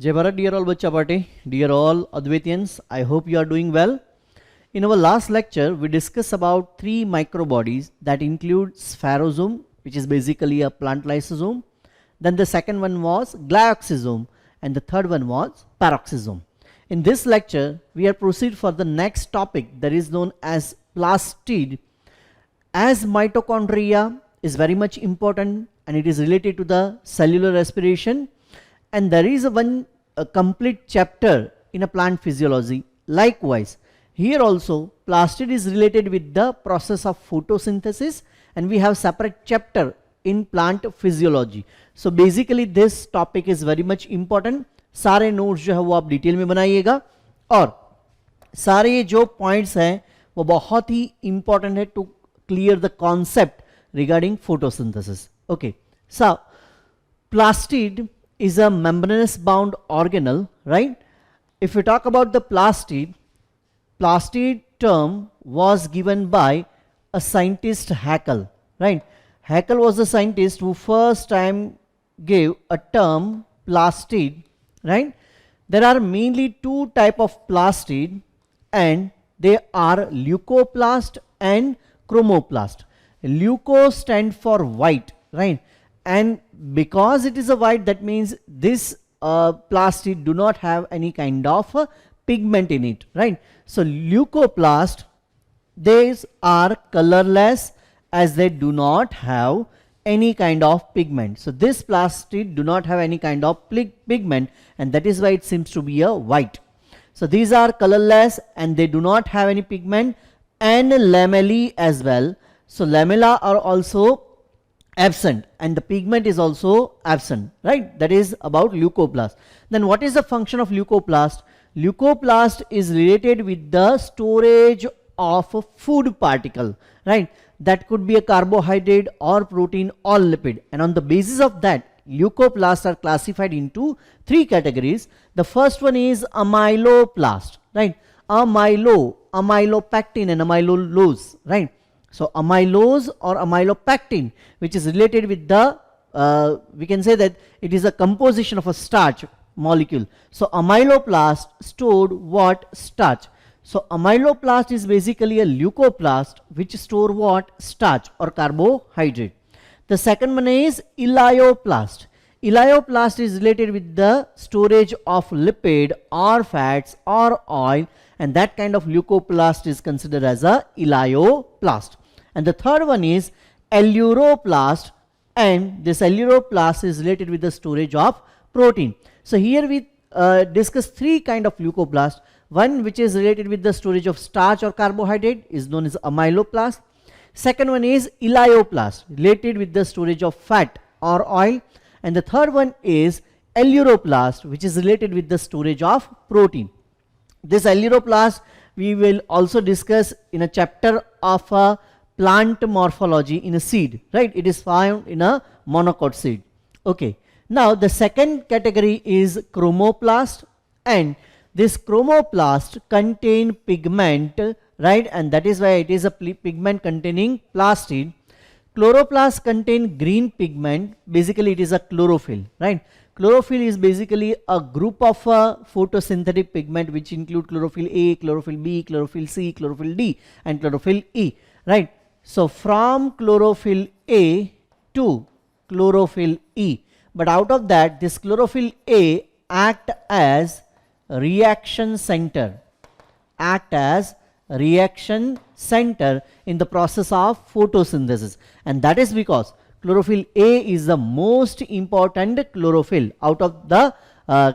Jai Bharat, dear all Bachcha Party, dear all Advaitians, I hope you are doing well. In our last lecture, we discussed about three microbodies that include sphaerosome, which is basically a plant lysosome. Then the second one was glyoxysome, and the third one was peroxisome. In this lecture, we are proceed for the next topic that is known as plastid. As mitochondria is very much important and it is related to the cellular respiration, and there is a complete chapter in a plant physiology. Likewise, here also plastid is related with the process of photosynthesis, and we have separate chapter in plant physiology. So basically this topic is very much important. सारे notes जो है वो आप detail में बनाइएगा और सारे जो पॉइंट्स हैं वो बहुत ही इंपॉर्टेंट है to clear the concept regarding photosynthesis. Okay, so plastid is a membranous bound organelle, right? If we talk about the plastid term was given by a scientist Haeckel, right? Haeckel was the scientist who first time gave a term plastid, right? There are mainly two type of plastid and they are leucoplast and chromoplast. Leuco stand for white, right? And because it is a white, that means this plastid do not have any kind of pigment in it, right? So leucoplast, these are colorless as they do not have any kind of pigment. So this plastid do not have any kind of pigment, and that is why it seems to be a white. So these are colorless and they do not have any pigment, and lamellae as well. So lamella are also absent and the pigment is also absent, right? That is about leucoplast. Then what is the function of leucoplast? Leucoplast is related with the storage of a food particle, right? That could be a carbohydrate or protein or lipid, and on the basis of that leucoplasts are classified into three categories. The first one is amyloplast, right? Amylopectin and amylose, right? So amylose or amylopectin, which is related with the we can say that it is a composition of a starch molecule. So amyloplast stored what? Starch. So amyloplast is basically a leucoplast which store what? Starch or carbohydrate. The second one is elioplast. Elioplast is related with the storage of lipid or fats or oil, and that kind of leucoplast is considered as a elioplast. And the third one is eleuroplast, and this eleuroplast is related with the storage of protein. So here we discuss three kind of leucoplast. One which is related with the storage of starch or carbohydrate is known as amyloplast. Second one is elioplast, related with the storage of fat or oil. And the third one is eleuroplast, which is related with the storage of protein. This eleuroplast we will also discuss in a chapter of plant morphology in a seed, right? It is found in a monocot seed. Okay, now the second category is chromoplast, and this chromoplast contain pigment, right? And that is why it is a pigment containing plastid. Chloroplast contain green pigment. Basically it is a chlorophyll, right? Chlorophyll is basically a group of photosynthetic pigment which include chlorophyll A, chlorophyll B, chlorophyll C, chlorophyll D and chlorophyll E, right? So from chlorophyll A to chlorophyll E, but out of that this chlorophyll A act as reaction center, in the process of photosynthesis, and that is because chlorophyll A is the most important chlorophyll out of the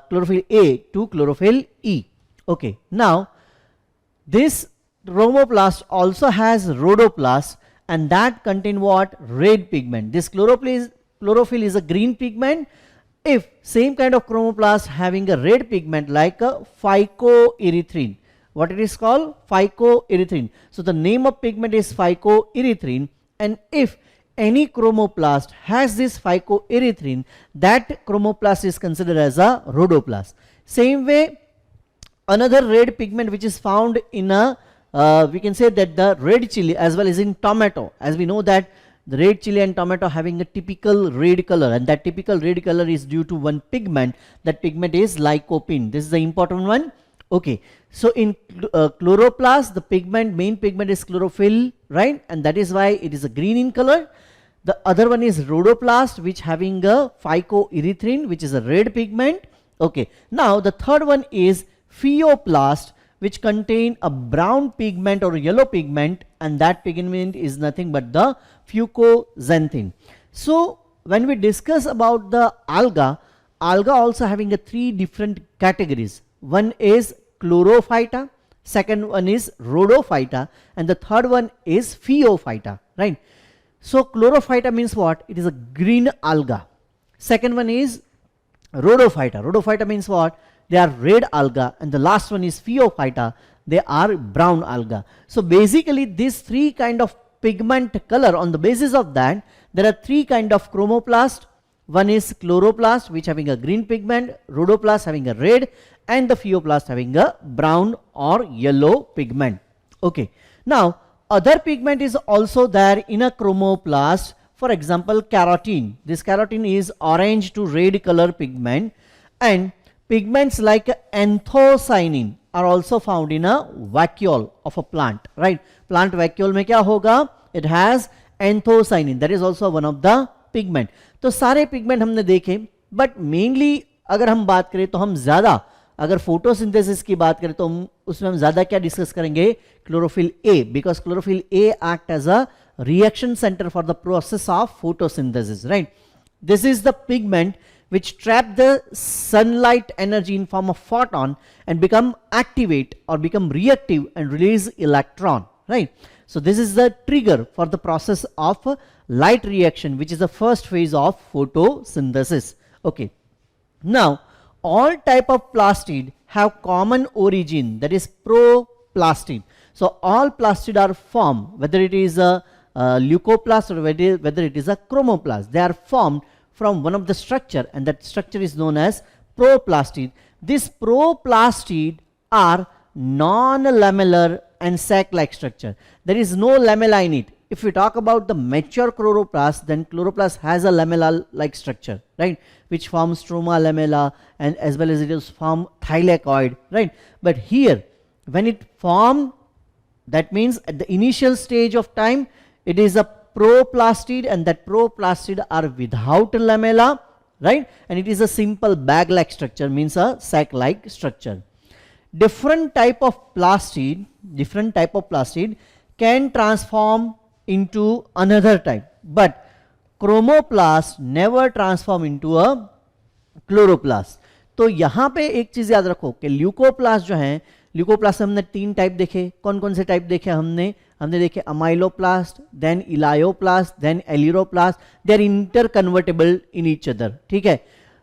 chlorophyll A to chlorophyll E. Okay, now this chromoplast also has rhodoplast, and that contain what? Red pigment. This chlorophyll is a green pigment. If same kind of chromoplast having a red pigment like a phycoerythrin, what it is called? Phycoerythrin. So the name of pigment is phycoerythrin, and if any chromoplast has this phycoerythrin, that chromoplast is considered as a rhodoplast. Same way, another red pigment which is found in a we can say that the red chili as well as in tomato, as we know that the red chili and tomato having a typical red color, and that typical red color is due to one pigment. That pigment is lycopene. This is the important one. Okay, so in chloroplast, the pigment, main pigment is chlorophyll, right? And that is why it is a green in color. The other one is rhodoplast, which having a phycoerythrin, which is a red pigment. Okay, now the third one is pheoplast, which contain a brown pigment or yellow pigment, and that pigment is nothing but the fucoxanthin. So when we discuss about the alga also having a three different categories. One is chlorophyta, second one is rhodophyta, and the third one is pheophyta, right? So chlorophyta means what? It is a green alga. Second one is rhodophyta. Rhodophyta means what? They are red alga, and the last one is pheophyta. They are brown alga. So basically these three kind of pigment color, on the basis of that there are three kind of chromoplast. One is chloroplast, which having a green pigment, rhodoplast having a red, and the pheoplast having a brown or yellow pigment. Okay, now other pigment is also there in a chromoplast. For example, carotene. This carotene is orange to red color pigment, and pigments like anthocyanin are also found in a vacuole of a plant, right? Plant vacuole में क्या होगा? It has anthocyanin. That is also one of the pigment. तो सारे pigment हमने देखे, but mainly अगर हम बात करें तो हम ज़्यादा अगर फोटोसिंथेसिस की बात करें तो हम उसमें हम ज़्यादा क्या डिस्कस करेंगे? Chlorophyll A, because chlorophyll A act as a reaction center for the process of photosynthesis, right? This is the pigment which trap the sunlight energy in form of photon and become activate or become reactive and release electron, right? So this is the trigger for the process of light reaction, which is the first phase of photosynthesis. Okay, now all type of plastid have common origin, that is proplastid. So all plastid are formed, whether it is a leucoplast or whether it is a chromoplast, they are formed from one of the structure, and that structure is known as proplastid. This proplastid are non-lamellar and sac-like structure. There is no lamella in it. If we talk about the mature chloroplast, then chloroplast has a lamella-like structure, right, which forms stroma lamella, and as well as it is form thylakoid, right? But here when it formed, that means at the initial stage of time it is a proplastid, and that proplastid are without lamella, right? And it is a simple bag-like structure, means a sac-like structure. Different type of plastid can transform into another type, but chromoplast never transform into a chloroplast. तो यहाँ पे एक चीज याद रखो कि leucoplast जो है, ल्यूकोप्लास्ट हमने तीन टाइप देखे. कौन कौन से टाइप देखे हमने देखे amyloplast, then elaioplast, then aleuroplast. They are inter convertible in each other. ठीक है,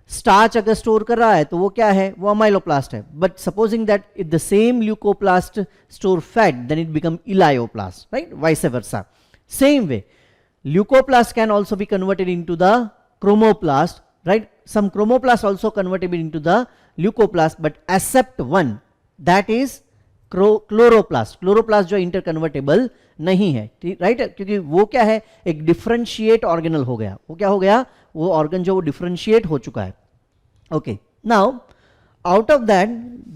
स्टार्च अगर स्टोर कर रहा है तो वो क्या है? वो अमाइलोप्लास्ट है. But supposing that it the same leucoplast store fat, then it become elaioplast, right? Vice versa. Same way leucoplast can also be converted into the chromoplast, right? Some chromoplast also convertible into the leucoplast, but except one, that is chloroplast. Chloroplast जो interconvertible नहीं है, right? क्योंकि वो क्या है? एक differentiate organelle हो गया. वो क्या हो गया? वो organ जो वो differentiate हो चुका है. Okay, now out of that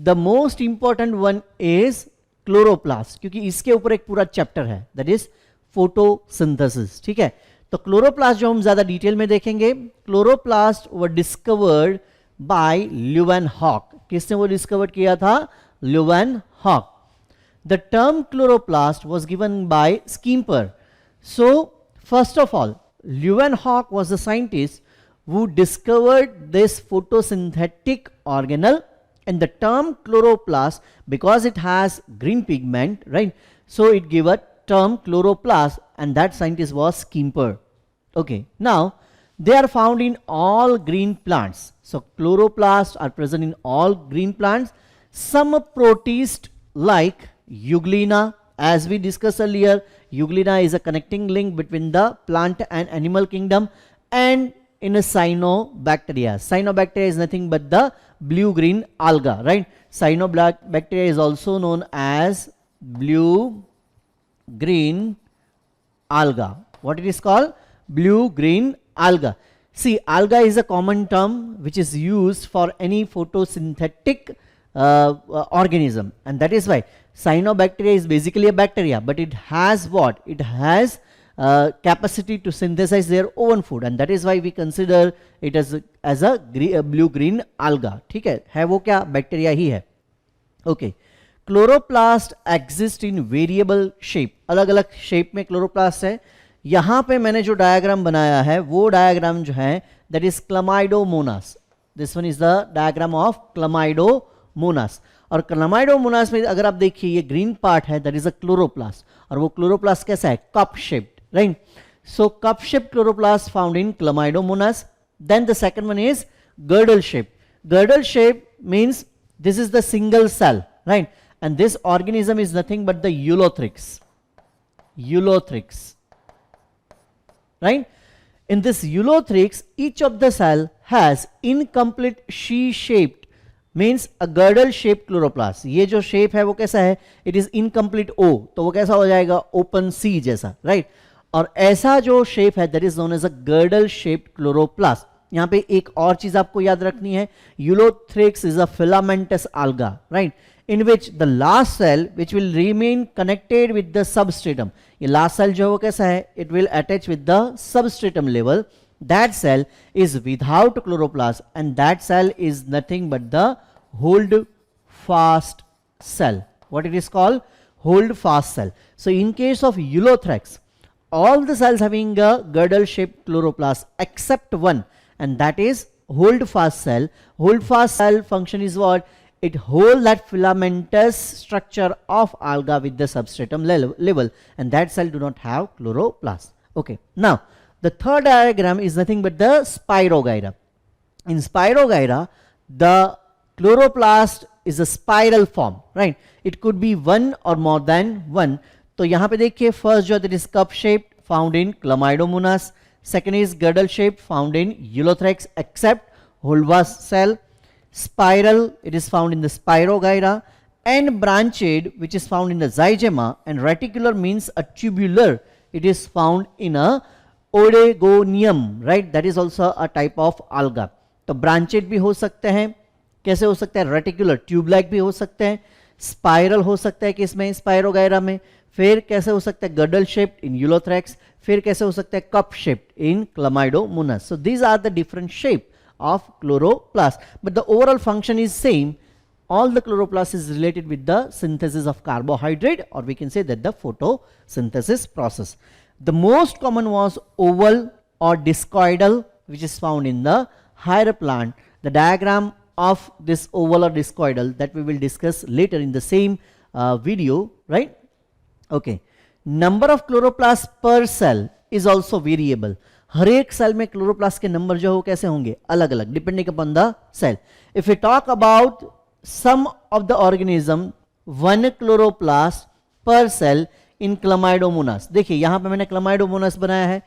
the most important one is chloroplast, क्योंकि इसके ऊपर एक पूरा chapter है, that is फोटोसिंथेसिस. ठीक है, तो क्लोरोप्लास्ट जो हम ज्यादा डिटेल में देखेंगे. Chloroplast were discovered by Leeuwenhoek. किसने वो डिस्कवर किया था? Leeuwenhoek. The term chloroplast was given by Schimper. So first of all, Leeuwenhoek was the scientist who discovered this photosynthetic organelle, and the term chloroplast, because it has green pigment, right, so it gave a term chloroplast, and that scientist was Skimper. Okay, now they are found in all green plants. So chloroplasts are present in all green plants. Some protist like Euglena, as we discussed earlier, Euglena is a connecting link between the plant and animal kingdom, and in a cyanobacteria. Cyanobacteria is nothing but the blue green alga, right? Cyanobacteria is also known as blue green alga. What it is called? blue green alga. See, alga is a common term which is used for any photosynthetic organism, and that is why cyanobacteria is basically a bacteria, but it has what? It has capacity to synthesize their own food, and that is why we consider it as a blue green alga. ठीक है वो क्या? Bacteria ही है. Okay, chloroplast exist in variable shape, अलग अलग shape में chloroplast है. यहां पे मैंने जो डायग्राम बनाया है वो डायग्राम जो है that is Chlamydomonas. This one is the diagram of Chlamydomonas. और क्लमाइडोमोनास में अगर आप देखिए ये ग्रीन पार्ट है दैट इज अ क्लोरोप्लास्ट, और वो क्लोरोप्लास्ट कैसा है? Cup shaped, right? So cup shaped chloroplast found in Chlamydomonas. Then the second one is girdle shape. Girdle shape means this is the single cell, right? And this organism is nothing but the Ulothrix. Ulothrix, right? In this Ulothrix, each of the cell has incomplete she-shaped, means a girdle shaped chloroplast. ये जो shape है वो कैसा है? It is incomplete O, तो वो कैसा हो जाएगा? Open C जैसा, right? और ऐसा जो shape है that is known as a girdle shaped chloroplast. यहाँ पे एक और चीज आपको याद रखनी है, Ulothrix is a filamentous alga, right? In which the last cell which will remain connected with the substratum, ये last cell जो है वो कैसा है? It will attach with the substratum level. That cell is without chloroplast, and that cell is nothing but the hold fast cell. What it is called? Hold fast cell. So in case of Ulothrix, all the cells having a girdle shaped chloroplast except one, and that is hold fast cell. Hold fast cell function is what? It hold that filamentous structure of alga with the substratum level, and that cell do not have chloroplast. Okay, now the third diagram is nothing but the Spirogyra. In Spirogyra, the chloroplast is a spiral form, right? It could be one or more than one. तो यहाँ पे देखिए first जो that is cup shaped found in Chlamydomonas. Second is girdle shape found in Ulothrix except hold fast cell. Spiral, it is found in the Spirogyra, and branched, which is found in the Zygema, and reticular means a tubular, it is found in a Oregonium, right? That is also a type of alga. तो branched भी हो सकते हैं, कैसे हो सकते हैं? Reticular, tube like भी हो सकते हैं, स्पाइरल हो सकता है किसमें? स्पाइरोगायरा में. फिर कैसे हो सकता है? Girdle shaped in Ulothrix. फिर कैसे हो सकता है? Cup shaped in Chlamydomonas. So these are the different shape of chloroplast, but the overall function is same. All the chloroplast is related with the synthesis of carbohydrate, or we can say that the photosynthesis process. The most common was oval or discoidal, which is found in the higher plant. The diagram of this oval or discoidal that we will discuss later in the same video, right? Okay, number of chloroplasts per cell is also variable. हर एक cell में chloroplast के number जो हो कैसे होंगे? अलग अलग, depending upon the cell. If you talk about some of the organism, one chloroplast per cell in Chlamydomonas. देखिए यहां पे मैंने क्लमाइडोमोनास बनाया है,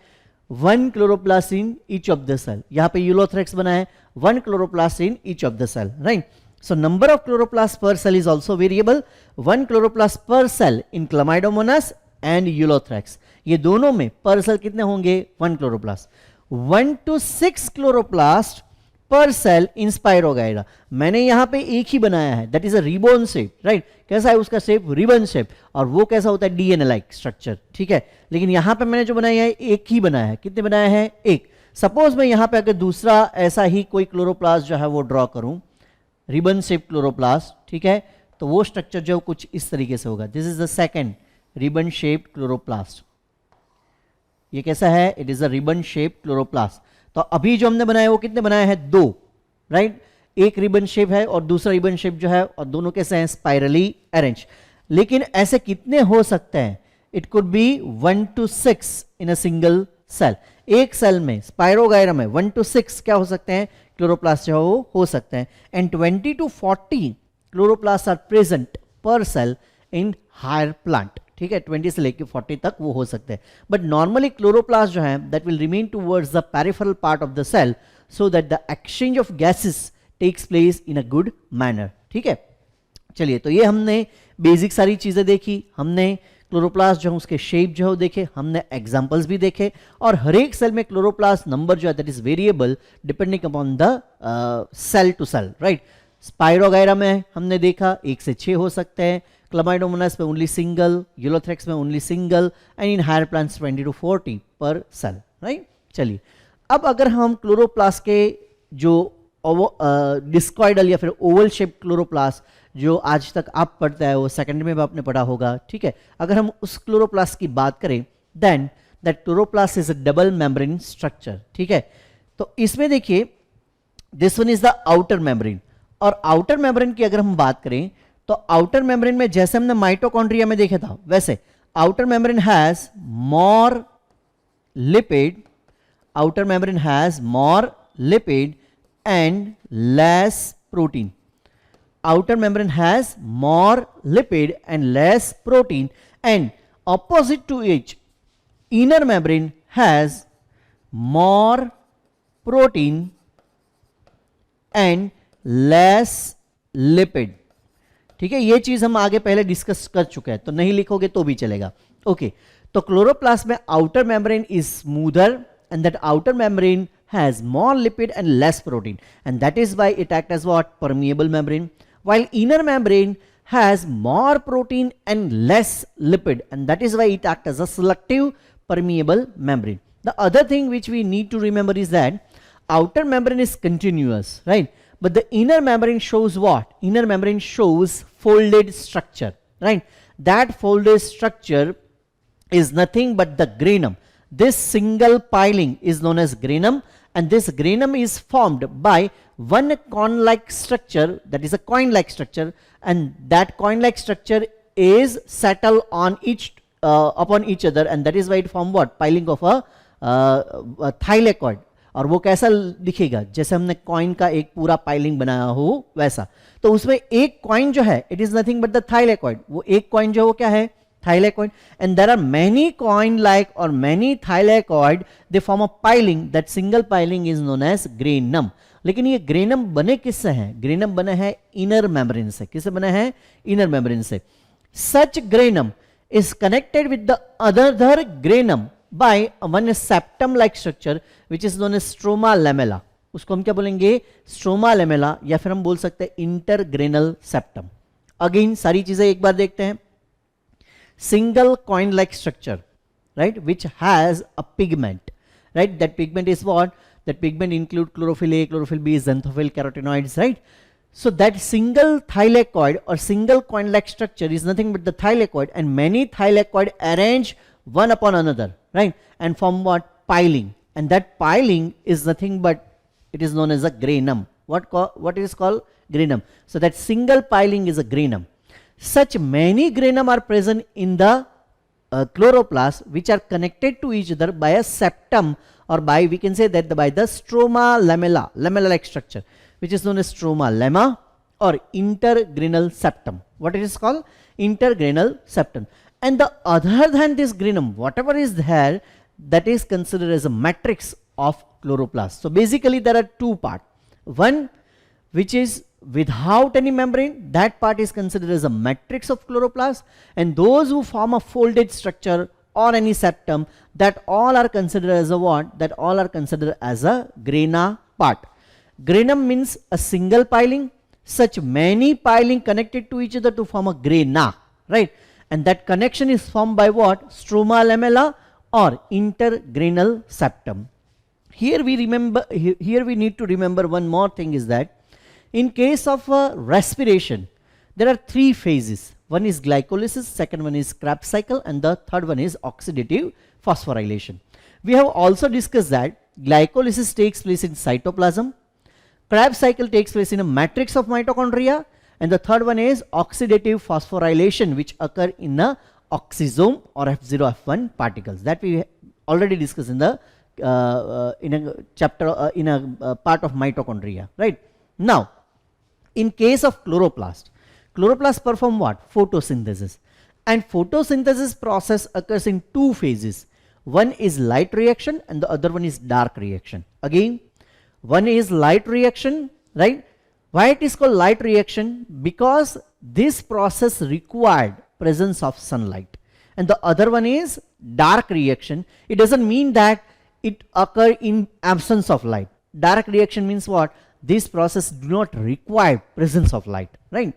one chloroplast in each of the cell. यहां पे यूलोथ्रैक्स बनाया है, one chloroplast in each of the cell, right? So number of chloroplast per cell is also variable. One chloroplast per cell in Chlamydomonas and Ulothrix, ये दोनों में पर cell कितने होंगे? One chloroplast. 1 to 6 chloroplast per cell in spirogyra. मैंने यहां पे एक ही बनाया है, that is a ribbon shape, right? कैसा है उसका शेप? Ribbon shape. और वो कैसा होता है? डीएनए लाइक स्ट्रक्चर, ठीक है? लेकिन यहां पे मैंने जो बनाया है एक ही बनाया है. कितने बनाया है? एक. सपोज मैं यहां पे अगर दूसरा ऐसा ही कोई क्लोरोप्लास्ट जो है वो ड्रॉ करूं, रिबन शेप क्लोरोप्लास्ट, ठीक है? तो वो स्ट्रक्चर जो कुछ इस तरीके से होगा. This is the second ribbon shaped chloroplast. ये कैसा है? It is a ribbon shape chloroplast. तो अभी जो हमने बनाया वो कितने बनाया है? दो, राइट? एक रिबन शेप है और दूसरा रिबन शेप जो है, और दोनों कैसे हैं? Spirally arrange. लेकिन ऐसे कितने हो सकते हैं? It could be 1 to 6 in a single cell. एक सेल में, स्पाइरोगायरा में 1 to 6 क्या हो सकते हैं? क्लोरोप्लास्ट जो हो सकते हैं. And 20 to 40 chloroplast are present per cell in higher plant. ठीक है, 20 से लेकर 40 तक वो हो सकते हैं. बट नॉर्मली क्लोरोप्लास्ट जो है that will remain towards the peripheral part of the cell, so that the exchange of gases takes place in a good manner. ठीक है, चलिए, तो ये हमने बेसिक सारी चीजें देखी. हमने क्लोरोप्लास्ट जो है उसके शेप जो है वो देखे, हमने एग्जांपल्स भी देखे, और हर एक सेल में क्लोरोप्लास्ट नंबर जो है that is variable depending upon the cell to cell, right. Spirogyra में हमने देखा 1 से 6 हो सकते हैं, क्लमाइडोमोनास में ओनली सिंगल, यूलोथ्रेक्स में only single, and in higher plants 20 to 40 पर सेल, राइट। चलिए अब अगर हम क्लोरोप्लास्ट के जो डिस्कॉइडल या फिर ओवल शेप क्लोरोप्लास्ट जो आज तक आप पढ़ते हैं वो सेकेंड में भी आपने पढ़ा होगा, ठीक है। अगर हम उस क्लोरोप्लास्ट की बात करें then that chloroplast is a double membrane structure, ठीक है। तो इसमें देखिए this one is the outer membrane, और आउटर मेम्ब्रेन की अगर हम बात करें तो आउटर मेम्ब्रेन में जैसे हमने माइटोकॉन्ड्रिया में देखा था वैसे outer membrane has more lipid, outer membrane has more lipid and less protein. Outer membrane has more lipid and less protein, and opposite to each inner membrane has more protein and less lipid. ठीक है, ये चीज हम आगे पहले discuss कर चुके हैं, तो नहीं लिखोगे तो भी चलेगा। ओके, तो क्लोरोप्लास्ट में outer membrane is smoother and that outer membrane has more lipid and less protein, and that is why it acts as what? Permeable membrane, while inner membrane has more protein and less lipid, and that is why it acts as a selective permeable membrane. The other thing which we need to remember is that outer membrane is continuous, right? But the inner membrane shows what? Inner membrane shows folded structure, right? That folded structure is nothing but the granum. This single piling is known as granum, and this granum is formed by one cone-like structure, that is a coin-like structure, and that coin-like structure is settled on upon each other, and that is why it form what? Piling of a thylakoid. और वो कैसा दिखेगा? जैसे हमने coin का एक पूरा piling बनाया हो वैसा। तो उसमें एक कॉइन जो है it is nothing but the thylakoid, वो एक कॉइन जो है वो क्या है? Thylakoid. And there are many coin-like or many thylakoid, they form a piling. That single piling is known as granum. लेकिन ये ग्रेनम बने किससे हैं? ग्रेनम बने हैं इनर मेम्ब्रेन से। किससे बने हैं? इनर मेम्ब्रेन से। Such granum is connected with the other granum by one septum-like structure which is known as stroma lamella. उसको हम क्या बोलेंगे? स्ट्रोमा लेमेला, या फिर हम बोल सकते हैं इंटरग्रेनल सेप्टम। अगेन सारी चीजें एक बार देखते हैं। Single coin-like structure, right, which has a pigment, right? That pigment is what? That pigment include chlorophyll A, chlorophyll B, xanthophyll, carotenoids, right? So that single thylakoid or single coin-like structure is nothing but the thylakoid, and many thylakoid arrange one upon another, right, and form what? Piling, and that piling is nothing but it is known as a granum. What is called? Granum. So that single piling is a granum. Such many granum are present in the chloroplast which are connected to each other by a septum, or by, we can say that by the stroma lamella, lamella-like structure, which is known as stroma lemma or intergranal septum. What it is called? Intergranal septum. And the other than this granum, whatever is there, that is considered as a matrix of chloroplast. So basically there are two parts. One which is without any membrane, that part is considered as a matrix of chloroplast, and those who form a folded structure or any septum, that all are considered as a what? That all are considered as a grana part. Granum means a single piling, such many piling connected to each other to form a grana, right? And that connection is formed by what? Stroma lamella or intergranal septum. Here we need to remember one more thing, is that in case of respiration, there are three phases. One is glycolysis, second one is Krebs cycle, and the third one is oxidative phosphorylation. We have also discussed that glycolysis takes place in cytoplasm, Krebs cycle takes place in a matrix of mitochondria, and the third one is oxidative phosphorylation, which occur in the oxysome or F0, F1 particles, that we already discussed in the in a chapter in a part of mitochondria, right? Now, in case of chloroplast, chloroplast perform what? Photosynthesis. And photosynthesis process occurs in two phases. One is light reaction and the other one is dark reaction. Again, one is light reaction, right? Why it is called light reaction? Because this process required presence of sunlight. and the other one is dark reaction. It doesn't mean that it occur in absence of light. Dark reaction means what? This process do not require presence of light, right?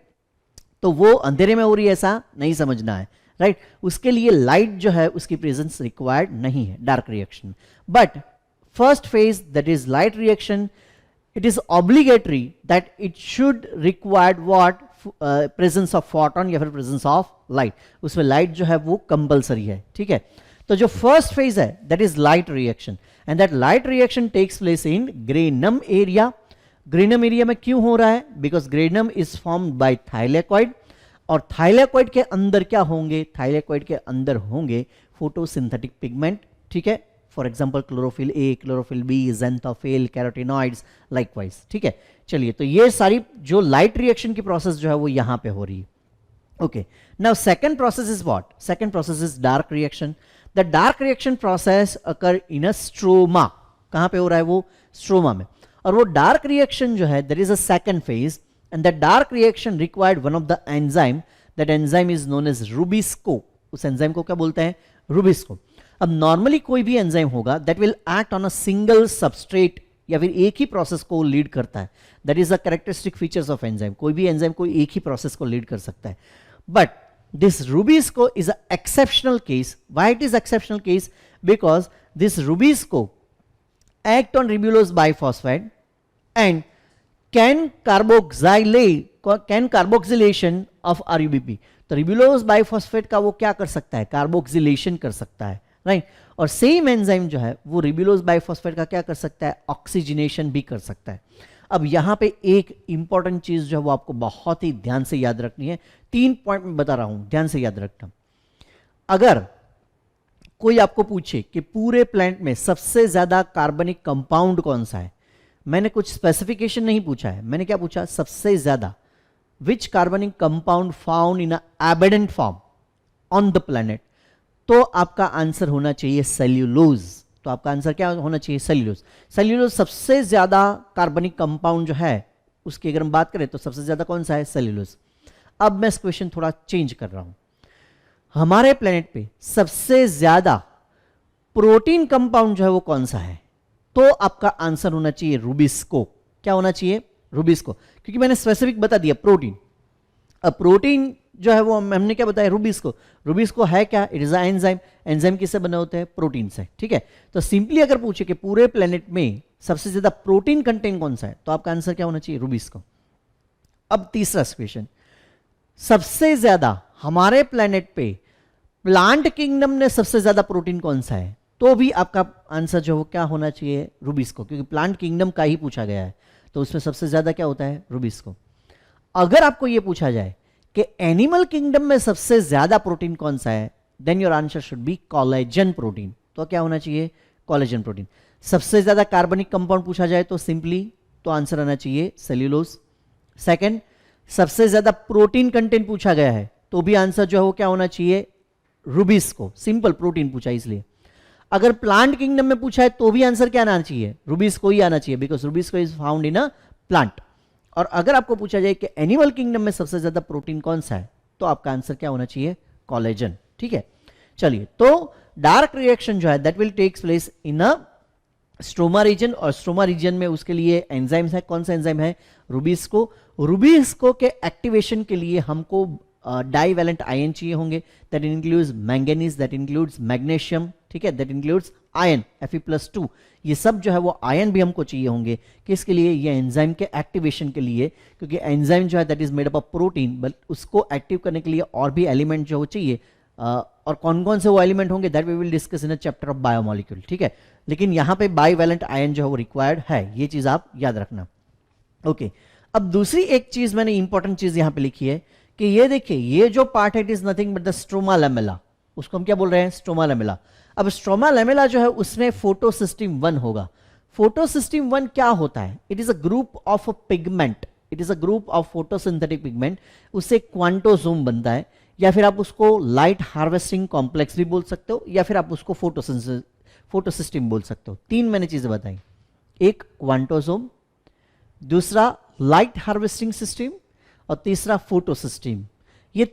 तो वो अंधेरे में हो रही है ऐसा नहीं समझना है, राइट? उसके लिए लाइट जो है उसकी प्रेजेंस रिक्वायर्ड नहीं है dark reaction. But first phase that is light reaction, it is obligatory that it should require what presence of photon या फिर presence of light. उसमें light जो है वो compulsory है, ठीक है? तो जो first phase है that is light reaction, and that light reaction takes place in granum area. granum area में क्यों हो रहा है? Because granum is formed by thylakoid, और thylakoid के अंदर क्या होंगे? thylakoid के अंदर होंगे photosynthetic pigment, ठीक है? For example chlorophyll A, chlorophyll B, xanthophyll, carotenoids, likewise, ठीक है? चलिए, तो ये सारी जो लाइट रिएक्शन की प्रोसेस जो है वो यहां पे हो रही है. Okay, now second process is what? Second process is dark reaction. The dark reaction process occur in a stroma. कहां पे हो रहा है वो? स्ट्रोमा में. और वो डार्क रिएक्शन जो है there is a second phase, and the dark reaction required one of the enzyme. That enzyme is known as RuBisCO. उस एंजाइम को क्या बोलते हैं? रूबिस्को. अब नॉर्मली कोई भी एंजाइम होगा that will act on a single substrate, या फिर एक ही प्रोसेस को लीड करता है. That is a characteristic features of enzyme. कोई भी एंजाइम कोई एक ही प्रोसेस को लीड कर सकता है. But this RuBisCO is a exceptional case. Why it is exceptional case? Because this RuBisCO act on ribulose biphosphate and can carboxylation of RUBP. तो रिब्यूलोज biphosphate का वो क्या कर सकता है? कार्बोक्सिलेशन कर सकता है, राइट? और सेम एंजाइम जो है वो रिब्यूलोज बाइफॉस्फेट का क्या कर सकता है? ऑक्सीजनेशन भी कर सकता है. अब यहां पे एक इंपॉर्टेंट चीज जो है वो आपको बहुत ही ध्यान से याद रखनी है. 3 पॉइंट में बता रहा हूं, ध्यान से याद रखना. अगर कोई आपको पूछे कि पूरे प्लांट में सबसे ज्यादा कार्बनिक कंपाउंड कौन सा है, मैंने कुछ स्पेसिफिकेशन नहीं पूछा है, मैंने क्या पूछा? सबसे ज्यादा which carbonic compound found in a abundant form on the planet. तो आपका आंसर होना चाहिए सेल्यूलोज. तो आपका आंसर क्या होना चाहिए? सेल्यूलोज. सेल्यूलोज सबसे ज्यादा कार्बनिक कंपाउंड जो है उसकी अगर हम बात करें तो सबसे ज्यादा कौन सा है? सेल्यूलोज. अब मैं इस क्वेश्चन थोड़ा चेंज कर रहा हूं. हमारे प्लेनेट पे सबसे ज्यादा प्रोटीन कंपाउंड जो है वो कौन सा है? तो आपका आंसर होना चाहिए रूबिस्को. क्या होना चाहिए? रूबिस्को. क्योंकि मैंने स्पेसिफिक बता दिया प्रोटीन. अब प्रोटीन जो है वो हमने क्या बताया? रूबिस्को. रूबिस्को है क्या? It is a enzyme. Enzyme किससे बने होते हैं? प्रोटीन से, ठीक है? तो सिंपली अगर पूछे कि पूरे प्लेनेट में सबसे ज्यादा प्रोटीन कंटेंट कौन सा है, तो आपका आंसर क्या होना चाहिए? रूबिस्को. अब तीसरा क्वेश्चन, सबसे ज्यादा हमारे प्लेनेट पे प्लांट किंगडम में सबसे ज्यादा प्रोटीन कौन सा है? तो भी आपका आंसर जो वो क्या होना चाहिए? रूबिस्को. क्योंकि प्लांट किंगडम का ही पूछा गया है, तो उसमें सबसे ज्यादा क्या होता है? रूबिस्को. अगर आपको यह पूछा जाए कि एनिमल किंगडम में सबसे ज्यादा प्रोटीन कौन सा है, then your answer should be collagen protein. तो क्या होना चाहिए? Collagen protein. सबसे ज्यादा कार्बनिक कंपाउंड पूछा जाए तो सिंपली तो आंसर आना चाहिए सेल्यूलोज. सेकंड, सबसे ज्यादा प्रोटीन कंटेंट पूछा गया है तो भी आंसर जो है वो क्या होना चाहिए? रूबिस्को. सिंपल प्रोटीन पूछा इसलिए. अगर प्लांट किंगडम में पूछा है तो भी आंसर क्या आना चाहिए? रूबिस्को ही आना चाहिए, because rubisco is found in a plant. और अगर आपको पूछा जाए कि एनिमल किंगडम में सबसे ज्यादा प्रोटीन कौन सा है, तो आपका आंसर क्या होना चाहिए? कोलेजन. ठीक है, चलिए. तो डार्क रिएक्शन जो है that will takes place in a stroma region, और स्ट्रोमा रीजन में उसके लिए एंजाइम्स है. कौन सा एंजाइम है? रूबिस्को. रूबिस्को के एक्टिवेशन के लिए हमको डाइवैलेंट आयन चाहिए होंगे. That includes manganese, that includes magnesium, ठीक है, दैट इंक्लूड्स आयन Fe+2. ये सब जो है वो आयन भी हमको चाहिए होंगे. किसके लिए? ये एंजाइम के एक्टिवेशन के लिए, क्योंकि एंजाइम जो है that is made up of protein, but उसको एक्टिव करने के लिए और भी एलिमेंट जो चाहिए. और कौन कौन से वो एलिमेंट होंगे that we will discuss in a chapter of biomolecule. ठीक है, लेकिन यहां पे बाइवैलेंट आयन जो है वो रिक्वायर्ड है, ये चीज आप याद रखना. ओके, अब दूसरी एक चीज मैंने इंपॉर्टेंट चीज यहां पे लिखी है कि ये देखिए, ये जो पार्ट है it is nothing but the stroma lamella. उसको हम क्या बोल रहे हैं? Stroma lamella. अब स्ट्रोमा लैमेला जो है उसमें फोटोसिस्टम 1 होगा. फोटोसिस्टम 1 क्या होता है? It is a group of pigment. It is a group of photosynthetic pigment. उससे क्वांटोसोम बनता है, या फिर आप उसको लाइट हार्वेस्टिंग कॉम्प्लेक्स भी बोल सकते हो, या फिर आप उसको फोटोसिस्टम बोल सकते हो. 3 मैंने चीजें बताई. एक क्वांटोसोम, दूसरा लाइट हार्वेस्टिंग सिस्टम, और तीसरा फोटोसिस्टम. ये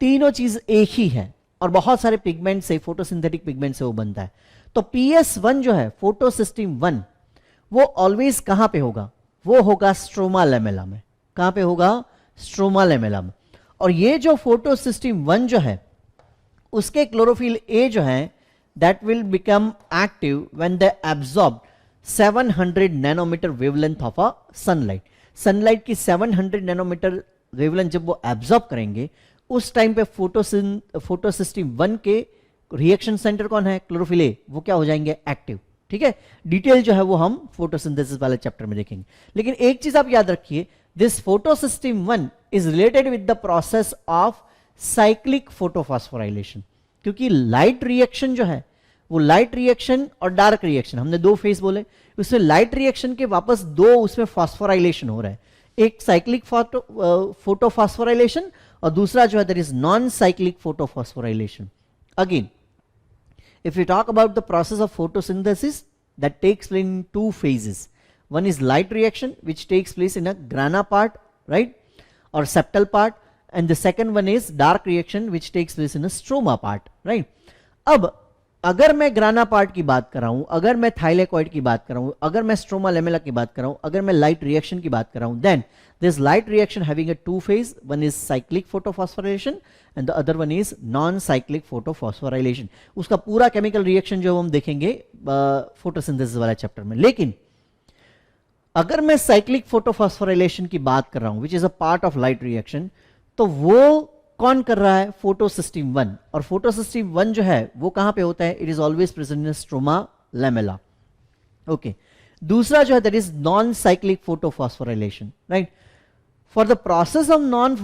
तीनों चीज एक ही है. और बहुत सारे पिगमेंट से, फोटोसिंथेटिक पिगमेंट से वो बनता है। तो PS1 जो है फोटोसिस्टीन 1, वो ऑलवेज कहां पे होगा, वो होगा स्ट्रोमा लैमेला में। कहां पे होगा, स्ट्रोमा लैमेला में। और ये जो फोटोसिस्टीन 1 जो है उसके क्लोरोफिल ए जो है that will become active when they absorb 700 nanometre wavelength of a sunlight. Sunlight की 700 नैनोमीटर वेवलेंथ जब वो एब्जॉर्ब करेंगे उस टाइम पे फोटोसिस्टीन 1 के रिएक्शन सेंटर कौन है, क्लोरोफिल ए, वो क्या हो जाएंगे, एक्टिव। ठीक है, डिटेल जो है वो हम फोटोसिंथेसिस वाले चैप्टर में देखेंगे। लेकिन एक चीज आप याद रखिए, this photosystem 1 is related with the process of cyclic photophosphorylation. क्योंकि लाइट रिएक्शन जो है वो लाइट रिएक्शन और डार्क रिएक्शन, हमने दो फेज बोले, उसमें लाइट रिएक्शन के वापस दो उसमें फॉस्फोराइलेशन हो रहा है, एक साइक्लिक फोटोफॉस्फोराइलेशन और दूसरा जो है that is non cyclic photophosphorylation. Again if we talk about the process of photosynthesis, that takes place in two phases. One is light reaction which takes place in a grana part, right, or septal part, and the second one is dark reaction which takes place in a stroma part, right. अब अगर मैं ग्राना part की बात कर रहा हूं, अगर मैं थाइलेकॉइड की बात कर रहा हूं, अगर मैं स्ट्रोमा लेमेला की बात कर रहा हूं, अगर मैं लाइट रिएक्शन की बात कर रहा हूं, then this light reaction having a two phase, one is cyclic photophosphorylation and the other one is non cyclic photophosphorylation. उसका पूरा केमिकल रिएक्शन जो हम देखेंगे फोटोसिंथेसिस वाला चैप्टर में। लेकिन अगर मैं साइक्लिक फोटोफॉस्फोराइलेशन की बात कर रहा हूं which is a part of light reaction, तो वो कौन कर रहा है, फोटोसिस्टीन 1। और फोटोसिस्टीन 1 जो है वो कहां पे होता है, it is always present in stroma lamella. Okay, दूसरा जो है that is non cyclic photophosphorylation, right. For the process of non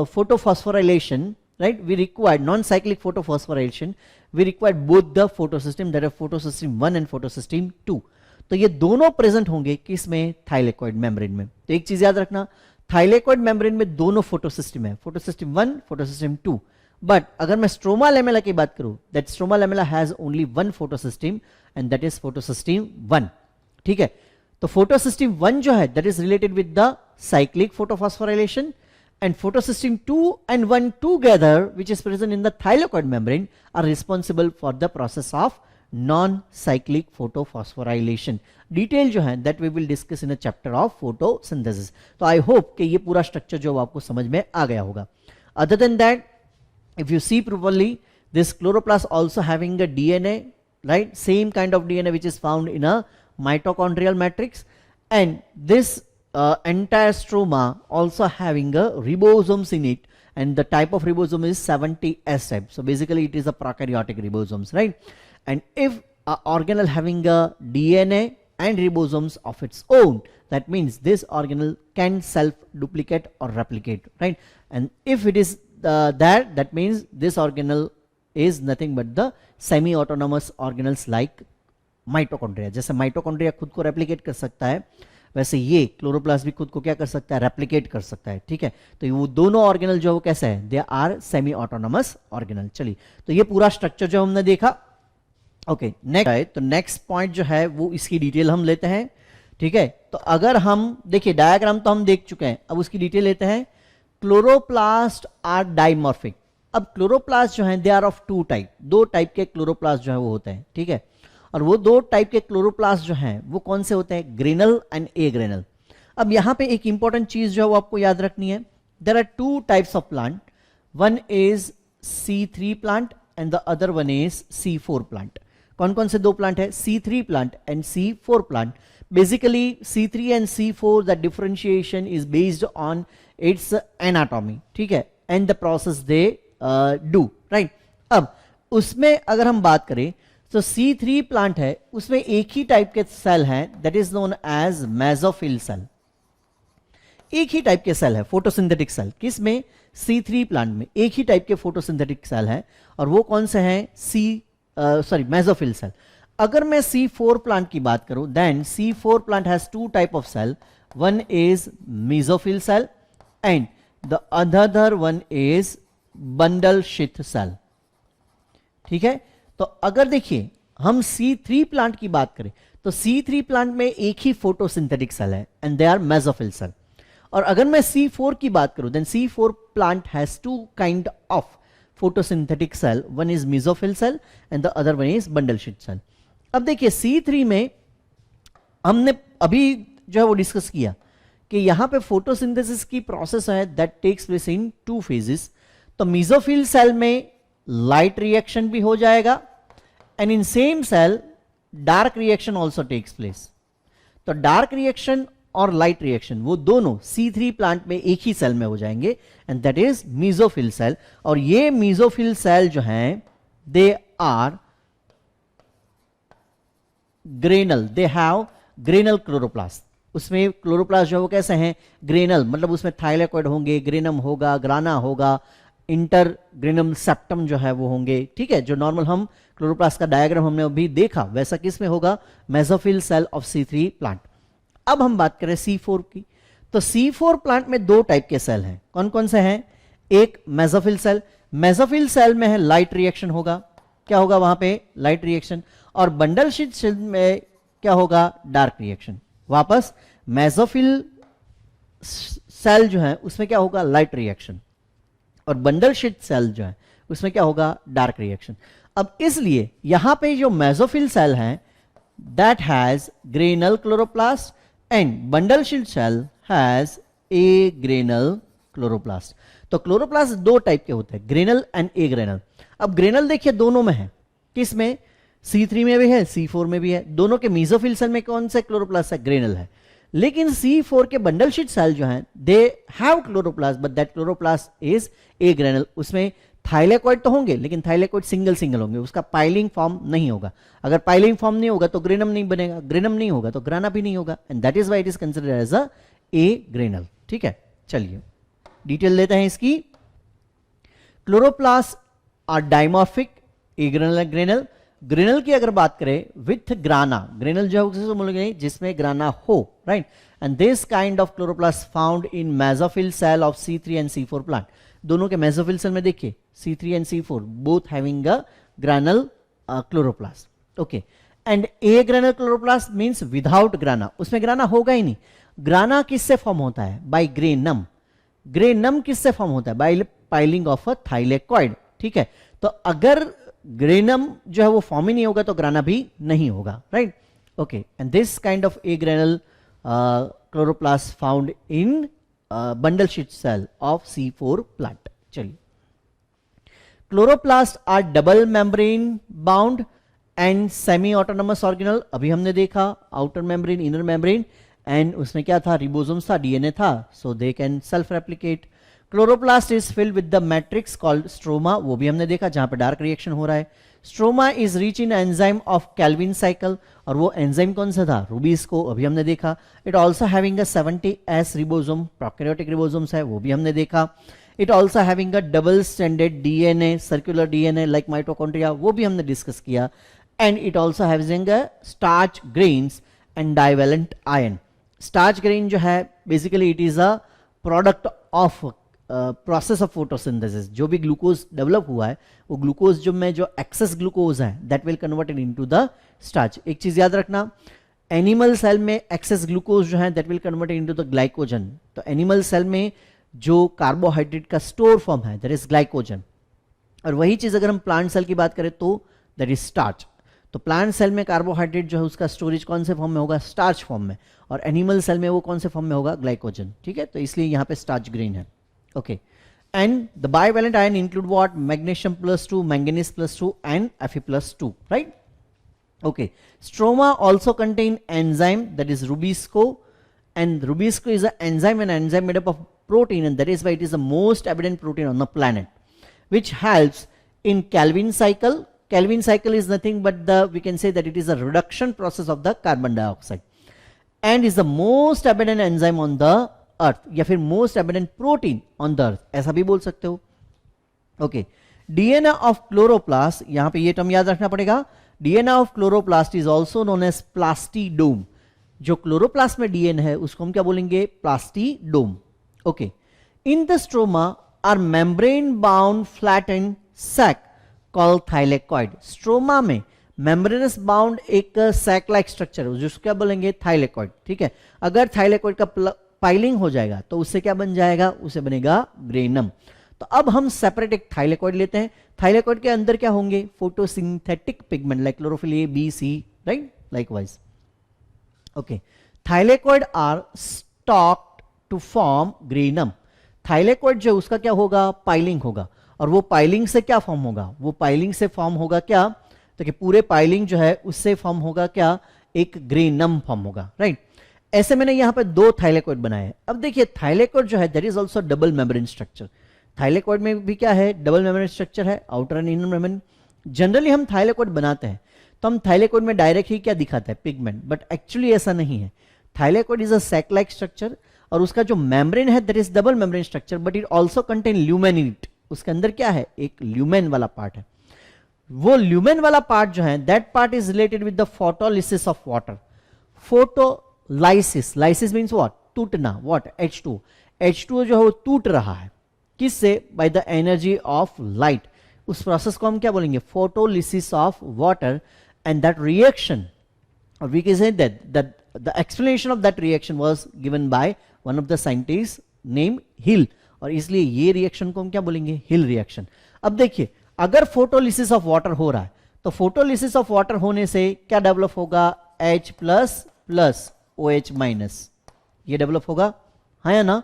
photophosphorylation, right, we require non-cyclic photophosphorylation, we require both the photosystem, that is photosystem 1 and photosystem 2। तो ये दोनों present होंगे किसमें, thylakoid membrane में। तो एक चीज याद रखना, थाइलेकॉइड मेम्ब्रेन में दोनों फोटोसिस्टम है, फोटोसिस्टम 1, फोटोसिस्टम 2। बट अगर मैं स्ट्रोमा लैमेला की बात करूं, that stroma lamella has only one photosystem and that is photosystem 1। ठीक है, तो फोटोसिस्टम 1 जो है that is related with the cyclic photophosphorylation, and photosystem 2 and 1 together, which is present in the thylakoid membrane, are responsible for the process of non-cyclic photophosphorylation। Detail जो है that we will discuss in a chapter of photosynthesis। तो I hope कि ये पूरा structure जो आपको समझ में आ गया होगा। Other than that, if you see properly, this chloroplast also having a DNA, right, same kind of DNA which is found in a mitochondrial matrix, and this entire stroma also having a ribosomes in it, and the type of ribosome is 70S type. So basically it is a prokaryotic ribosomes, right? And if a organelle having a DNA and ribosomes of its own, that means this organelle can self duplicate or replicate, right? And if it is that means this organelle is nothing but the semi autonomous organelles like mitochondria। जैसे mitochondria खुद को replicate कर सकता है, वैसे ये chloroplast भी खुद को क्या कर सकता है, रेप्लिकेट कर सकता है। ठीक है, तो वो दोनों ऑर्गेनल जो है वो कैसे है, they are semi autonomous organelle. चलिए, तो ये पूरा स्ट्रक्चर जो हमने देखा। ओके, नेक्स्ट है, तो नेक्स्ट पॉइंट जो है वो इसकी डिटेल हम लेते हैं। ठीक है, तो अगर हम देखिए डायग्राम तो हम देख चुके हैं, अब उसकी डिटेल लेते हैं। Chloroplast are dimorphic. अब क्लोरोप्लास्ट जो है they are of two type, दो टाइप के क्लोरोप्लास्ट जो है वो होते हैं। ठीक है, और वो दो टाइप के क्लोरोप्लास्ट जो हैं वो कौन से होते हैं, ग्रेनल एंड ए ग्रेनल। अब यहां पे एक इंपॉर्टेंट चीज जो है वो आपको याद रखनी है, there are two types of plant, one is C3 plant and the other one is C4 plant. कौन कौन से दो प्लांट है, C3 plant and C4 plant. Basically C3 and C4 the differentiation is based on its anatomy. ठीक है, and the process they do, right. अब उसमें अगर हम बात करें तो C3 प्लांट है, उसमें एक ही टाइप के सेल हैं, that is known as mesophyll cell. एक ही टाइप के सेल है, फोटोसिंथेटिक सेल। किसमें, C3 प्लांट में एक ही टाइप के फोटोसिंथेटिक सेल हैं, और वो कौन से हैं, मेसोफिल सेल। अगर मैं C4 प्लांट की बात करूं, then C4 plant has two type of cell, one is mesophyll cell and the other one is bundle sheath cell. ठीक है, तो अगर देखिए हम C3 प्लांट की बात करें तो C3 प्लांट में एक ही फोटोसिंथेटिक सेल है and they are mesophyll cell. और अगर मैं C4 की बात करूं then C4 plant has two kind of photosynthetic cell, one is mesophyll cell and the other one is bundle sheath cell. अब देखिए C3 में हमने अभी जो है वो डिस्कस किया कि यहां पे फोटोसिंथेसिस की प्रोसेस है that takes place in 2 phases. तो मेसोफिल सेल में लाइट रिएक्शन भी हो जाएगा and in same cell dark reaction also takes place. तो डार्क रिएक्शन और लाइट रिएक्शन वो दोनों C3 प्लांट में एक ही सेल में हो जाएंगे and that is mesophyll cell. और ये मेसोफिल सेल जो हैं they are granal, they have granal chloroplast. उसमें क्लोरोप्लास्ट जो वो कैसे हैं, ग्रेनल, मतलब उसमें थाइलेकोइड होंगे, ग्रेनम होगा, ग्राना होगा, इंटर ग्रेनम सेप्टम जो है वो होंगे. ठीक है, जो नॉर्मल हम क्लोरोप्लास्ट का डायग्राम हमने अभी देखा वैसा किस में होगा, mesophyll cell of C3 plant. अब हम बात करें C4 की. तो C4 प्लांट में 2 टाइप के सेल हैं. कौन कौन से हैं, एक मेसोफिल सेल. मेसोफिल सेल में है लाइट रिएक्शन होगा, क्या होगा वहां पे, लाइट रिएक्शन. और बंडल शीथ सेल में क्या होगा, डार्क रिएक्शन. वापस मेसोफिल सेल जो है उसमें क्या होगा, लाइट रिएक्शन. और बंडल शीथ सेल जो है उसमें क्या होगा, डार्क रिएक्शन. अब इसलिए यहां पे जो मेसोफिल सेल है that has granal chloroplast and bundle sheath cell has agranal chloroplast. तो क्लोरोप्लास्ट 2 टाइप के होते हैं, ग्रेनल एंड ए ग्रेनल. अब ग्रेनल देखिए दोनों में है, किसमें, C3 में भी है, C4 में भी है. दोनों के मेसोफिल सेल में कौन सा क्लोरोप्लास्ट है, ग्रेनल है. लेकिन C4 के बंडल शीथ सेल जो हैं they have chloroplast but that chloroplast is a granal. उसमें थाइलेकोइड तो होंगे लेकिन थाइलेकोइड सिंगल सिंगल होंगे, उसका पाइलिंग फॉर्म नहीं होगा. अगर पाइलिंग फॉर्म नहीं होगा तो ग्रेनम नहीं बनेगा, ग्रेनम नहीं होगा तो ग्राना भी नहीं होगा and that is why it is considered as a agranal. ठीक है, चलिए डिटेल लेते हैं इसकी. Chloroplast are dimorphic, agranal granal. Granal की अगर बात करें विथ ग्राना, ग्रेनल जो है बोलेंगे जिसमें ग्राना हो, right. And this kind of chloroplast found in mesophyll cell of C3 and C4 plant. दोनों के मेसोफिल सेल में देखिए C3 and C4 both having a granal chloroplast. Okay, and agranal chloroplast means without grana, उसमें grana होगा ही नहीं. ग्राना किससे form होता है, बाय ग्रेनम. ग्रेनम किससे फॉर्म होता है, by piling of a thylakoid. ठीक है, तो अगर ग्रेनम जो है वो फॉर्म ही नहीं होगा तो ग्राना भी नहीं होगा, right. Okay, and this kind of agranal chloroplast found in bundle sheath cell of C4 plant. चलिए, chloroplast are double membrane bound and semi autonomous organelle. अभी हमने देखा outer membrane, inner membrane, and उसमें क्या था, ribosomes था, DNA था, so they can self replicate. Chloroplast is filled with the matrix called stroma, वो भी हमने देखा जहां पे डार्क रिएक्शन हो रहा है. Stroma is rich in enzyme of Calvin cycle, और वो एंजाइम कौन सा था, रूबीस्को, अभी हमने देखा. It also having a 70S ribosome, prokaryotic ribosomes है, वो भी हमने देखा. It also having a double stranded DNA, circular DNA like mitochondria, वो भी हमने डिस्कस किया. And it also having a starch grains and divalent ion. Starch grain जो है basically it is a product of process of photosynthesis. जो भी glucose develop हुआ है वो ग्लूकोज जो में जो एक्सेस ग्लूकोज है that will converted into the starch. एक चीज याद रखना, एनिमल सेल में एक्सेस ग्लूकोज जो है that will converted into the glycogen. तो एनिमल सेल में जो कार्बोहाइड्रेट का स्टोर फॉर्म है दैट इज ग्लाइकोजन, और वही चीज अगर हम प्लांट सेल की बात करें तो दैट इज स्टार्च. तो प्लांट सेल में कार्बोहाइड्रेट जो है उसका स्टोरेज कौन से फॉर्म में होगा, स्टार्च फॉर्म में, और एनिमल सेल में वो कौन से फॉर्म में होगा, ग्लाइकोजन. ठीक है, तो इसलिए यहाँ पे स्टार्च ग्रेन है. Okay, and the bivalent ion include what, magnesium +2, manganese +2 and Fe +2, right. Okay, stroma also contain enzyme that is rubisco, and rubisco is an enzyme made up of protein, and that is why it is the most abundant protein on the planet, which helps in Calvin cycle. Calvin cycle is nothing but we can say that it is a reduction process of the carbon dioxide, and is the most abundant enzyme on the अर्थ, या फिर most abundant protein on the earth, ऐसा भी बोल सकते हो. Okay, DNA of chloroplast, यहां पे ये टर्म याद रखना पड़ेगा. DNA of chloroplast is also known as plastidome. जो क्लोरोप्लास्ट में डीएनए है उसको हम क्या बोलेंगे, plastidome. Okay, in the stroma are membrane bound flattened sac called thylakoid. Stroma में मेम्ब्रेनस बाउंड एक सैक लाइक स्ट्रक्चर है जिसको क्या बोलेंगे, थाइलेकोइड. ठीक है, अगर थाइलेकोइड का पाइलिंग हो जाएगा तो उससे क्या बन जाएगा, उसे बनेगा ग्रेनम. तो अब हम सेपरेट एक थाइलेकोइड लेते हैं। थाइलेकोइड के अंदर क्या होंगे? Photosynthetic pigment like chlorophyll A, B, C, right, likewise. Okay, thylakoid are stacked to form granum. Thylakoid जो उसका क्या होगा? पाइलिंग होगा। और वो पाइलिंग से क्या फॉर्म होगा? वो पाइलिंग से फॉर्म होगा क्या? तो कि पूरे पाइलिंग जो है उससे फॉर्म होगा क्या? एक ग्रेनम फॉर्म होगा, राइट। ऐसे मैंने यहां पे दो थाइलेकोइड बनाए हैं। अब देखिए थाइलेकोइड जो है that is also double membrane structure. Thylakoid में भी क्या है? डबल मेम्ब्रेन स्ट्रक्चर है, outer and inner membrane. Generally हम थाइलेकोइड बनाते हैं तो हम थाइलेकोइड में डायरेक्ट ही क्या दिखाता है? पिगमेंट, बट एक्चुअली ऐसा नहीं है। Thylakoid is a sac like structure और उसका जो मेम्ब्रेन है that is double membrane structure, but it also contain lumen in it. उसके अंदर क्या है? एक ल्यूमेन वाला पार्ट है। वो ल्यूमेन वाला पार्ट जो है that part is related with the photolysis of water. Photolysis, lysis means what? टूटना। व्हाट? H2। H2 जो है वो टूट रहा है किससे? By the energy of light. उस प्रोसेस को हम क्या बोलेंगे? Photolysis of water. And that reaction, or we can say that the explanation of that reaction was given by one of the scientists named Hill, और इसलिए ये reaction को हम क्या बोलेंगे? हिल रिएक्शन। अब देखिए अगर फोटोलिसिस ऑफ वाटर हो रहा है तो फोटोलिसिस ऑफ वाटर होने से क्या डेवलप होगा? H plus plus OH minus, ये डेवलप होगा, हाँ या ना?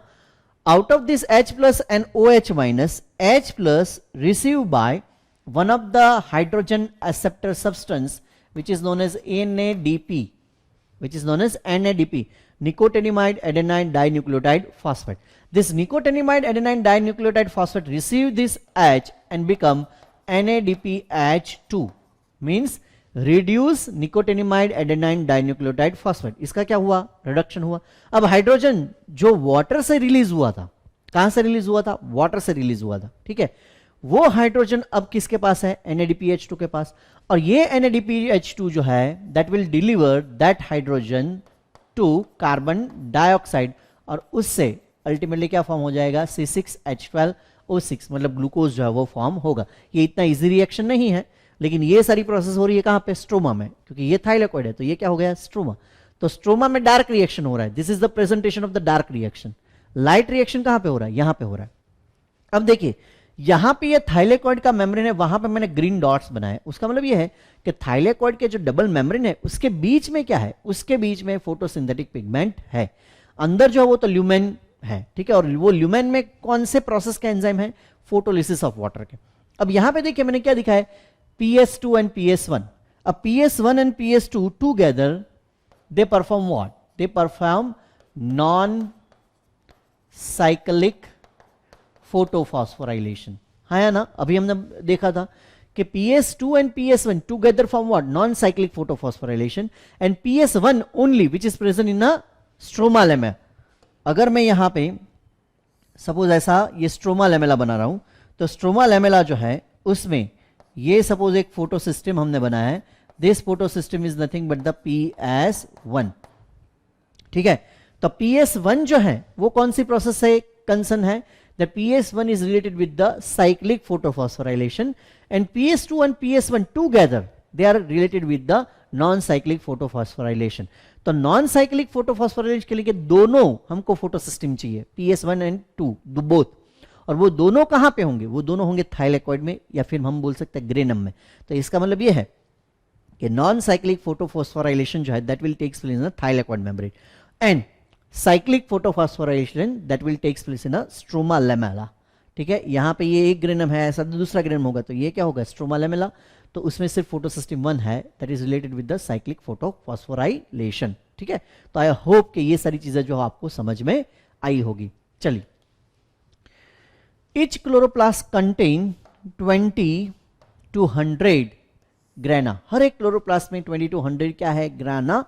Out of this H plus and OH minus, H plus receive by one of the hydrogen acceptor substance which is known as NADP, which is known as NADP, nicotinamide adenine dinucleotide phosphate. This nicotinamide adenine dinucleotide phosphate receive this H and become NADPH2, means reduce nicotinamide adenine dinucleotide phosphate. इसका क्या हुआ? Reduction हुआ। अब hydrogen जो water से release हुआ था, कहां से रिलीज हुआ था? वाटर से रिलीज हुआ था, ठीक है। वो हाइड्रोजन अब किसके पास है? NADPH2 के पास। और ये NADPH2 जो है that will deliver that hydrogen to carbon dioxide, और उससे अल्टीमेटली क्या फॉर्म हो जाएगा? C6H12O6, मतलब ग्लूकोज जो है वो फॉर्म होगा। ये इतना इजी रिएक्शन नहीं है, लेकिन ये सारी प्रोसेस हो रही है कहां पे? स्ट्रोमा में, क्योंकि ये थाइलेकोइड है तो ये क्या हो गया? स्ट्रोमा। तो स्ट्रोमा में डार्क रिएक्शन हो रहा है। This is the presentation of the dark reaction. Light reaction कहां पे हो रहा है? यहां पे हो रहा है। अब देखिए यहां पे ये थाइलेकोइड का मेम्ब्रेन है, वहां पे मैंने ग्रीन डॉट्स बनाए। उसका मतलब ये है कि थाइलेकोइड के जो डबल मेम्ब्रेन है उसके बीच में क्या है? उसके बीच में फोटोसिंथेटिक पिगमेंट है। अंदर जो है वो तो ल्यूमेन है, ठीक है। और वो ल्यूमेन में कौन से प्रोसेस का एंजाइम है? फोटोलिसिस ऑफ वाटर के। अब यहां पे देखिए मैंने क्या दिखा है? PS2 and PS1। अब PS1 and PS2 together they perform what? They perform non cyclic photophosphorylation, हाँ या ना? अभी हमने देखा था कि PS2 and PS1 together form what? Non cyclic photophosphorylation. And PS1 only which is present in a stroma lamella. अगर मैं यहां पे सपोज ऐसा ये स्ट्रोमा लेमेला बना रहा हूं, तो स्ट्रोमा लेमेला जो है उसमें ये सपोज एक फोटो सिस्टम हमने बनाया है। This photo system is nothing but the PS1, ठीक है। तो PS1 जो है वो कौन सी प्रोसेस से कंसर्न है? The PS1 is related with the cyclic photophosphorylation, and PS2 and PS1 together they are related with the non-cyclic photophosphorylation. तो non-cyclic photophosphorylation के लिए दोनों हमको फोटोसिस्टम चाहिए, PS1 and 2 बोथ। और वो दोनों कहां पे होंगे? वो दोनों होंगे थाइलेकोइड में, या फिर हम बोल सकते हैं ग्रेनम में। तो इसका मतलब ये है कि non-cyclic photophosphorylation जो है that will takes place in the thylakoid membrane, and cyclic photophosphorylation that will takes place in stroma lamella, ठीक है। यहां पे ये एक ग्रेनम है, ऐसा दूसरा ग्रेनम होगा तो ये क्या होगा? Stroma lamella. तो उसमें सिर्फ फोटोसिस्टम 1 है that is related with the cyclic photophosphorylation, ठीक है। तो आई होप कि ये सारी चीजें जो आपको समझ में आई होगी। चलिए, each chloroplast contain 20 to 100 grana. हर एक क्लोरोप्लास्ट में 20 to 100 क्या है? ग्राना।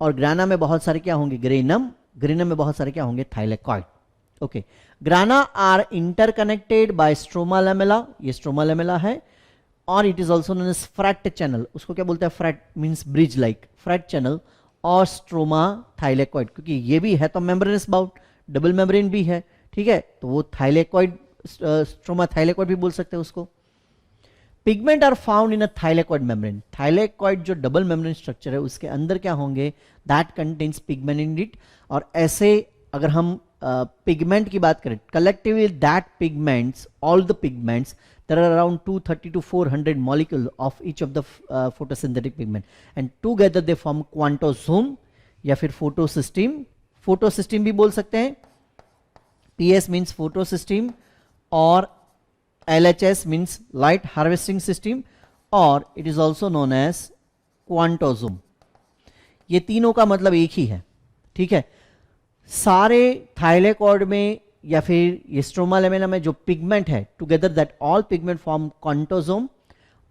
और ग्राना में बहुत सारे क्या होंगे? ग्रेनम। ग्रेनम में बहुत सारे क्या होंगे? Thylakoid. Okay, grana are interconnected by stroma lamella, ये स्ट्रोमा लेमेला है। और it is also known as fret channel, उसको क्या बोलते हैं? Fret means bridge like, fret channel और स्ट्रोमा थाइलेकोइड, क्योंकि ये भी है तो मेम्ब्रेनस बाउंड, डबल मेम्ब्रेन भी है, ठीक है। तो वो थाइलेकोइड, स्ट्रोमा थाइलेकोइड भी बोल सकते हैं उसको। Pigment are found in a thylakoid membrane. Thylakoid जो डबल मेम्ब्रेन स्ट्रक्चर है उसके अंदर क्या होंगे? That contains pigment in it. और ऐसे अगर हम पिगमेंट की बात करें, collectively that pigments, all the pigments, there are around 230 to 400 molecules of each of the photosynthetic pigment and together they form quantosome या फिर photosystem. photosystem भी बोल सकते हैं, PS means photosystem और LHS means light harvesting system और it is also known as quantosome. ये तीनों का मतलब एक ही है, ठीक है. सारे थाइलेकॉइड में या फिर ये स्ट्रोमा लेमिना में जो पिगमेंट है, together that all pigment form quantosome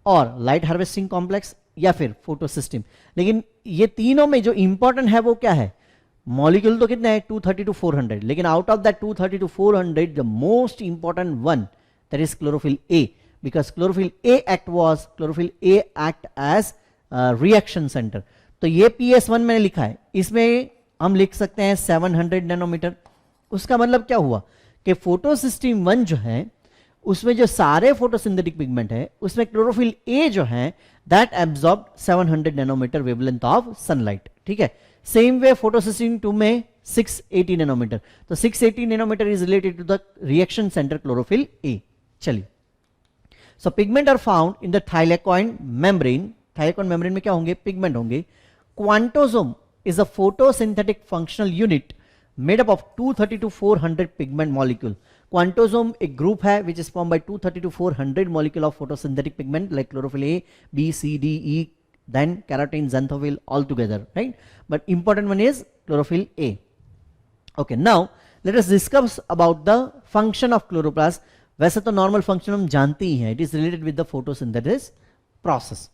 और लाइट हार्वेस्टिंग कॉम्प्लेक्स या फिर फोटोसिस्टम. लेकिन ये तीनों में जो इंपॉर्टेंट है वो क्या है, मॉलिक्यूल तो कितने हैं 230 टू 400, लेकिन out of that 230 to 400 the most important one that is chlorophyll A, because chlorophyll A act as reaction centre. तो ये PS1 मैंने लिखा है, इसमें हम लिख सकते हैं 700 नैनोमीटर. उसका मतलब क्या हुआ कि फोटोसिस्टम 1 जो है उसमें जो सारे फोटोसिंथेटिक पिगमेंट है उसमें क्लोरोफिल ए जो है that absorb 700 nanometre wavelength of sunlight, ठीक है. सेम वे फोटोसिस्टम 2 में 680 नैनोमीटर. तो 680 nanometre is related to the reaction centre chlorophyll A. चलिए, so pigment are found in the thylakoid membrane. Thylakoid membrane में क्या होंगे, पिगमेंट होंगे. Quantosome is a photosynthetic functional unit made up of 230 to 400 pigment molecule. Quantosome एक group है which is formed by 230 to 400 molecule of photosynthetic pigment like chlorophyll A, B, C, D, E, then carotene, xanthophyll all together, right? But important one is chlorophyll A. Okay, now let us discuss about the function of chloroplast. वैसे तो normal function हम जानते ही हैं, it is related with the photosynthesis process.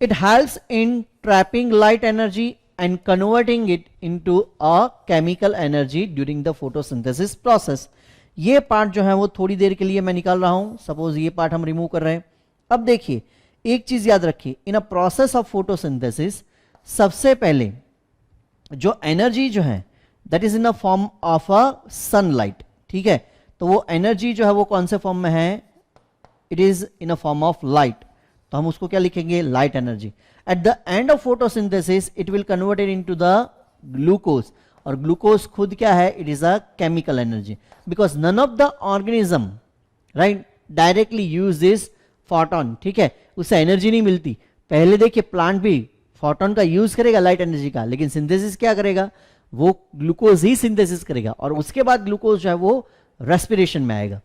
It helps in trapping light energy and converting it into a chemical energy during the photosynthesis process. ये part जो है वो थोड़ी देर के लिए मैं निकाल रहा हूं, सपोज ये पार्ट हम रिमूव कर रहे हैं. अब देखिए एक चीज याद रखिए, इन अ प्रोसेस ऑफ फोटोसिंथेसिस सबसे पहले जो एनर्जी जो है that is in a form of a sunlight, ठीक है. तो वो एनर्जी जो है वो कौन से फॉर्म में है, it is in a form of light. तो हम उसको क्या लिखेंगे, light energy. At the end of photosynthesis, it will convert it into the glucose. और ग्लूकोज खुद क्या है, it is a chemical energy. Because none of the organism, right, directly use this photon. ठीक है, उससे एनर्जी नहीं मिलती. पहले देखिए प्लांट भी फोटोन का यूज करेगा लाइट एनर्जी का, लेकिन सिंथेसिस क्या करेगा, वो ग्लूकोज ही सिंथेसिस करेगा और उसके बाद ग्लूकोज जो है वो रेस्पिरेशन में आएगा.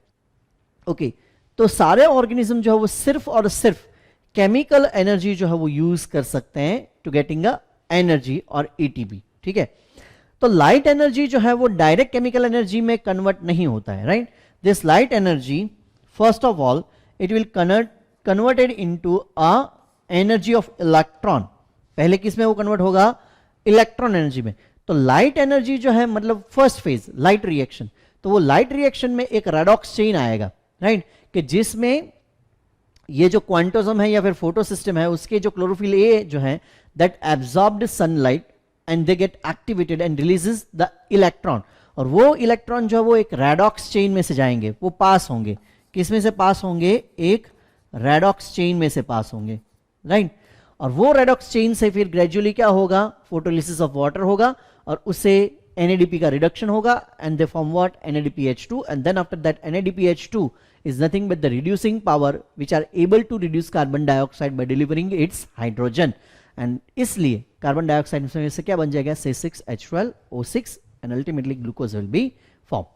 ओके, तो सारे ऑर्गेनिज्म जो है वो सिर्फ और सिर्फ केमिकल एनर्जी जो है वो यूज कर सकते हैं टू गेटिंग अ एनर्जी और एटीपी, ठीक है. तो लाइट एनर्जी जो है वो डायरेक्ट केमिकल एनर्जी में कन्वर्ट नहीं होता है, right. This light energy first of all it will converted into a energy of electron. पहले किस में वो कन्वर्ट होगा, इलेक्ट्रॉन एनर्जी में. तो लाइट एनर्जी जो है मतलब फर्स्ट फेज लाइट रिएक्शन, तो वो लाइट रिएक्शन में एक रेडॉक्स चेन आएगा, राइट, कि जिसमें ये जो क्वांटोसम है या फिर फोटो सिस्टम है उसके जो क्लोरोफिल ए जो है that absorbed sunlight and they get activated and releases the electron. और वो इलेक्ट्रॉन जो है वो एक रेडॉक्स चेन में से जाएंगे, वो पास होंगे, किस में से पास होंगे, एक रेडॉक्स चेन में से पास होंगे, राइट. और वो रेडॉक्स चेन से फिर ग्रेजुअली क्या होगा, फोटोलिसिस ऑफ वाटर होगा और उससे NADP का रिडक्शन होगा and they form what, NADPH2. And then after that NADPH2 is nothing but the reducing power which are able to reduce carbon dioxide by delivering its hydrogen. and इसलिए carbon dioxide में से क्या बन जाएगा, C6H12O6 and ultimately glucose will be formed.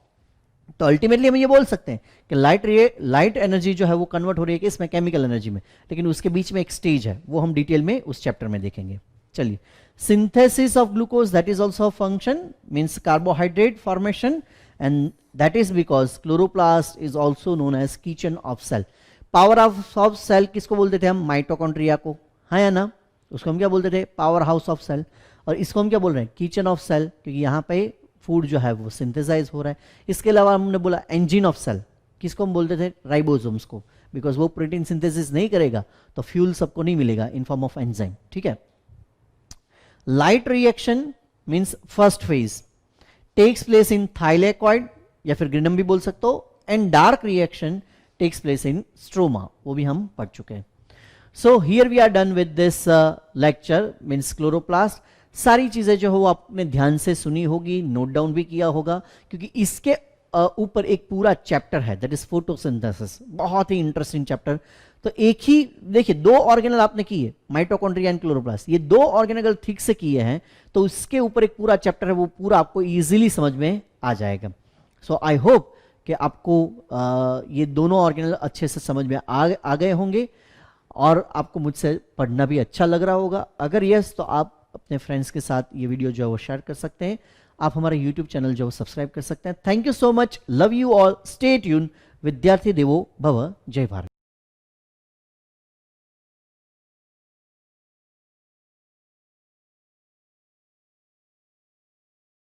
तो ultimately हम ये बोल सकते हैं कि लाइट एनर्जी जो है वो कन्वर्ट हो रही है कि इसमें केमिकल एनर्जी में, लेकिन उसके बीच में एक स्टेज है, वो हम डिटेल में उस चैप्टर में देखेंगे. चलिए, synthesis of glucose that is also function means carbohydrate formation and that is because chloroplast is also known as kitchen of cell. Power of cell किसको बोलते थे हम, माइटोकॉन्ड्रिया को, हाँ या ना, उसको हम क्या बोलते थे, पावर हाउस ऑफ सेल. और इसको हम क्या बोल रहे हैं, किचन ऑफ सेल, क्योंकि यहाँ पे फूड जो है वो सिंथेसाइज हो रहा है. इसके अलावा हमने बोला इंजन ऑफ सेल, किसको हम बोलते थे, राइबोसोम्स को, बिकॉज वो प्रोटीन सिंथेसिस नहीं करेगा तो फ्यूल सबको नहीं मिलेगा इन फॉर्म ऑफ एंजाइम, ठीक है. Light reaction means first phase takes place in thylakoid या फिर ग्रिनम भी बोल सकते हो, and dark reaction takes place in stroma, वो भी हम पढ़ चुके हैं. So here we are done with this lecture means chloroplast. सारी चीजें जो है वो आपने ध्यान से सुनी होगी, नोट डाउन भी किया होगा, क्योंकि इसके ऊपर एक पूरा चैप्टर है, दैट इज फोटोसिंथेसिस, बहुत ही इंटरेस्टिंग चैप्टर। तो एक ही देखिए 2 ऑर्गेनल आपने किए, माइटोकॉन्ड्रिया एंड क्लोरोप्लास्ट, ये 2 ऑर्गेनल ठीक से किए हैं तो उसके ऊपर एक पूरा चैप्टर है, वो पूरा आपको इजीली समझ में आ जाएगा। सो आई होप कि आपको ये दोनों ऑर्गेनल अच्छे से समझ में आ गए होंगे और आपको मुझसे पढ़ना भी अच्छा लग रहा होगा। अगर यस तो आप अपने फ्रेंड्स के साथ ये वीडियो जो है वो शेयर कर सकते हैं। आप हमारे YouTube चैनल जो है सब्सक्राइब कर सकते हैं। Thank you so much, love you all, stay tune. विद्यार्थी देवो भव, जय भारत।